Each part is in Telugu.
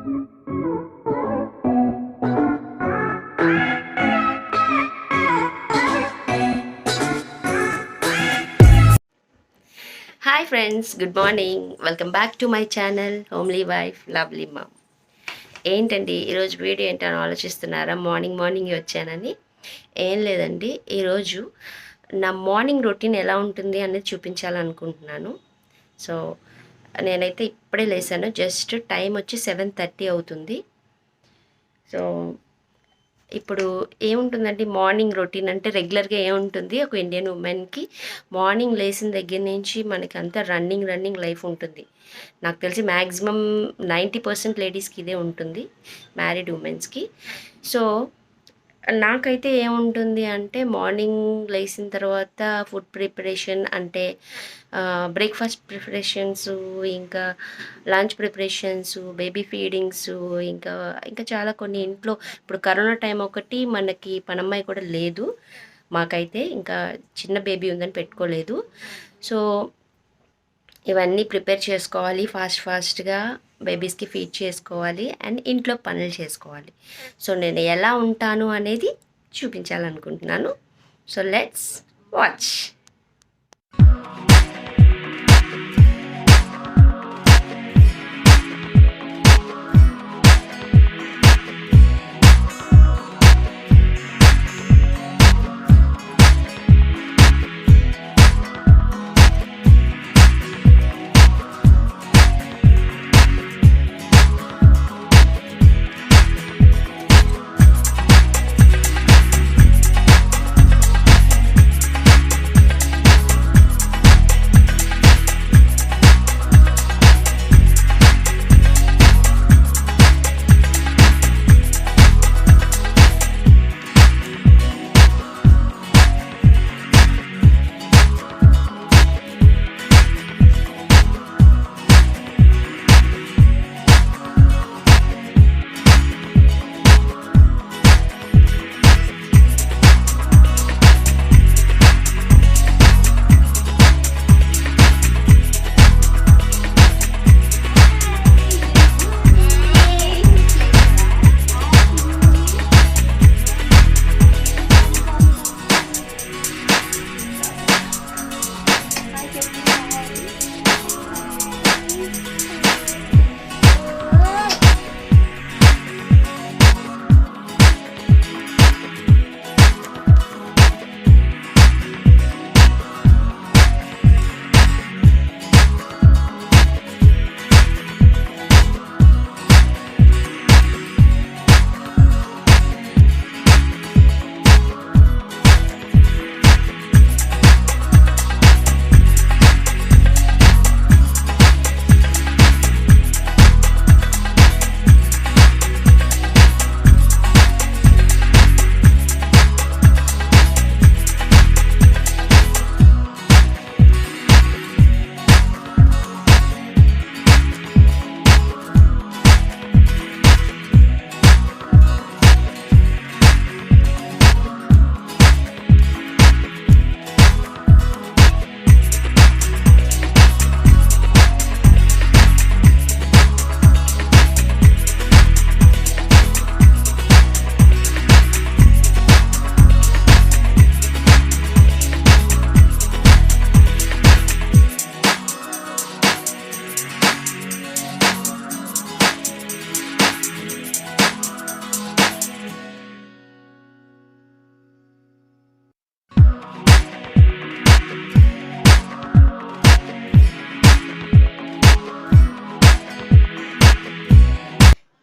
Hi friends, good morning. Welcome back to my channel homely wife lovely mom. ఏంటండి ఈరోజు వీడియో ఏంటని ఆలోచిస్తున్నారా? మార్నింగ్ వచ్చానని. ఏం లేదండి, ఈరోజు నా మార్నింగ్ రొటీన్ ఎలా ఉంటుంది అనేది చూపించాలనుకుంటున్నాను. సో నేనైతే ఇప్పుడే లేసాను. జస్ట్ టైం వచ్చి 7:30 అవుతుంది. సో ఇప్పుడు ఏముంటుందండి మార్నింగ్ రొటీన్ అంటే రెగ్యులర్గా ఏముంటుంది, ఒక ఇండియన్ ఉమెన్కి మార్నింగ్ లేచిన దగ్గర నుంచి మనకి అంతా రన్నింగ్ లైఫ్ ఉంటుంది. నాకు తెలిసి మ్యాక్సిమం 90% లేడీస్కి ఇదే ఉంటుంది, మ్యారీడ్ ఉమెన్స్కి. సో నాకైతే ఏముంటుంది అంటే మార్నింగ్ లేచిన తర్వాత ఫుడ్ ప్రిపరేషన్ అంటే బ్రేక్ఫాస్ట్ ప్రిపరేషన్స్, ఇంకా లంచ్ ప్రిపరేషన్స్, బేబీ ఫీడింగ్స్, ఇంకా చాలా కొన్ని ఇంట్లో. ఇప్పుడు కరోనా టైం ఒకటి మనకి పనమ్మాయి కూడా లేదు మాకైతే, ఇంకా చిన్న బేబీ ఉందని పెట్టుకోలేదు. సో ఇవన్నీ ప్రిపేర్ చేసుకోవాలి, ఫాస్ట్గా బేబీస్కి ఫీడ్ చేసుకోవాలి అండ్ ఇంట్లో పనులు చేసుకోవాలి. సో నేను ఎలా ఉంటాను అనేది చూపించాలనుకుంటున్నాను. So let's watch.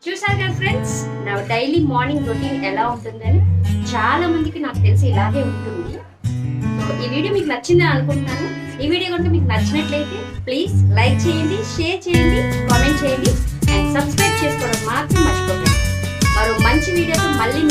చూసారు కదా ఫ్రెండ్స్, నా డైలీ మార్నింగ్ రొటీన్ ఎలా ఉంటుందని. చాలా మందికి నాకు తెలిసి ఇలాగే ఉంటుంది. సో ఈ వీడియో మీకు నచ్చిందని అనుకుంటున్నాను. ఈ వీడియో కనుక మీకు నచ్చినట్లయితే ప్లీజ్ లైక్ చేయండి, షేర్ చేయండి, కామెంట్ చేయండి అండ్ సబ్స్క్రైబ్ చేసుకోవడం మాత్రం మర్చిపోకండి. మరో మంచి వీడియోతో మళ్ళీ